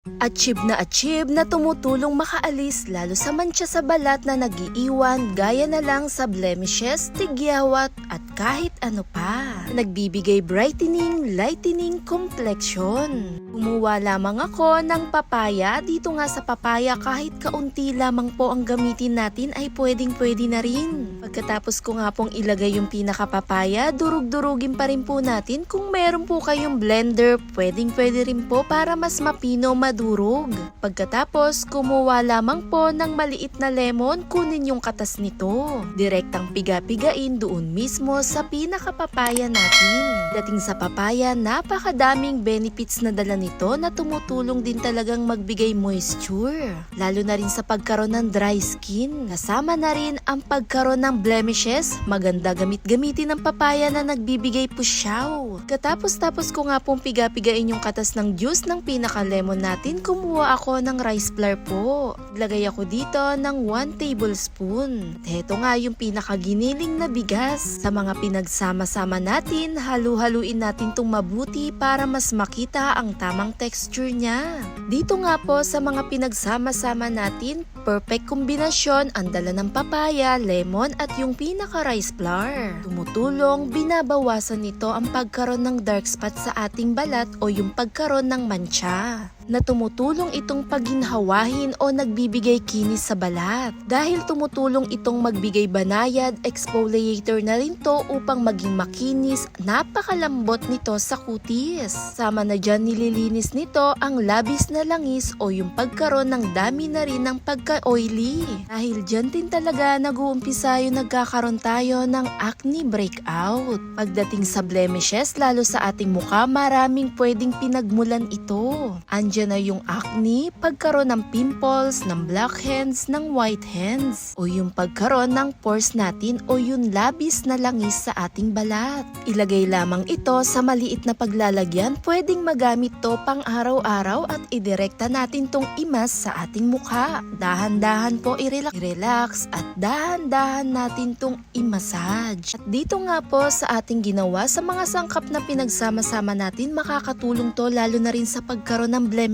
Achieve na tumutulong makaalis lalo sa mantsa sa balat na nag-iiwan gaya na lang sa blemishes, tigyawat at kahit ano pa. Nagbibigay brightening, lightening complexion. Kumuha lamang ako ng papaya. Dito nga sa papaya kahit kaunti lamang po ang gamitin natin ay pwedeng-pwede na rin. Pagkatapos ko nga pong ilagay yung pinakapapaya, durug-durugin pa rin po natin. Kung meron po kayong blender, pwedeng-pwede rin po para mas mapino madurog. Pagkatapos, kumuha lamang po ng maliit na lemon, kunin yung katas nito. Direktang piga-pigain doon mismo sa pinakapapaya natin. Dating sa papaya, napakadaming benefits na dala nito na tumutulong din talagang magbigay moisture. Lalo na rin sa pagkaroon ng dry skin. Kasama na rin ang pagkaroon ng blemishes, maganda gamitin ng papaya na nagbibigay pusyaw. Katapos ko nga pong piga-pigain yung katas ng juice ng pinaka-lemon natin, kumuha ako ng rice flour po. Lagay ako dito ng 1 tablespoon. Heto nga yung pinakaginiling na bigas. Sa mga pinagsama-sama natin, halu-haluin natin tong mabuti para mas makita ang tamang texture niya. Dito nga po sa mga pinagsama-sama natin, perfect kombinasyon ang dala ng papaya, lemon at yung pinaka-rice flour. Tumutulong, binabawasan nito ang pagkaroon ng dark spot sa ating balat o yung pagkaroon ng mantsa. Na tumutulong itong paginhawahin o nagbibigay kinis sa balat. Dahil tumutulong itong magbigay banayad, exfoliator na rin to upang maging makinis, napakalambot nito sa kutis. Sama na dyan nililinis nito ang labis na langis o yung pagkaroon ng dami na rin ng pagka-oily. Dahil dyan din talaga nag-uumpisa yung nagkakaroon tayo ng acne breakout. Pagdating sa blemishes, lalo sa ating mukha, maraming pwedeng pinagmulan ito. Andyan na yung acne, pagkaroon ng pimples, ng blackheads, ng whiteheads, o yung pagkaroon ng pores natin o yung labis na langis sa ating balat. Ilagay lamang ito sa maliit na paglalagyan, pwedeng magamit to pang araw-araw at idirekta natin tong imas sa ating mukha. Dahan-dahan po i-relax at dahan-dahan natin tong i-massage. At dito nga po sa ating ginawa, sa mga sangkap na pinagsama-sama natin, makakatulong to lalo na rin sa pagkaroon ng blemishes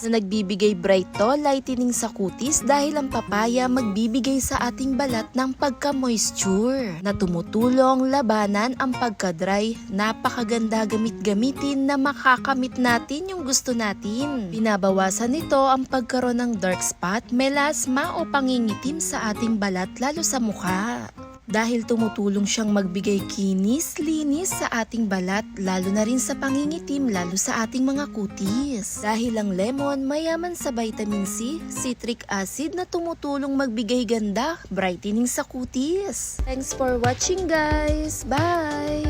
na nagbibigay bright to, lightening sa kutis dahil ang papaya magbibigay sa ating balat ng pagka-moisture na tumutulong labanan ang pagka-dry. Napakaganda gamitin na makakamit natin yung gusto natin. Binabawasan nito ang pagkaroon ng dark spot, melasma o pangingitim sa ating balat lalo sa mukha. Dahil tumutulong siyang magbigay kinis, linis sa ating balat, lalo na rin sa pangingitim, lalo sa ating mga kutis. Dahil ang lemon mayaman sa vitamin C, citric acid na tumutulong magbigay ganda, brightening sa kutis. Thanks for watching guys! Bye!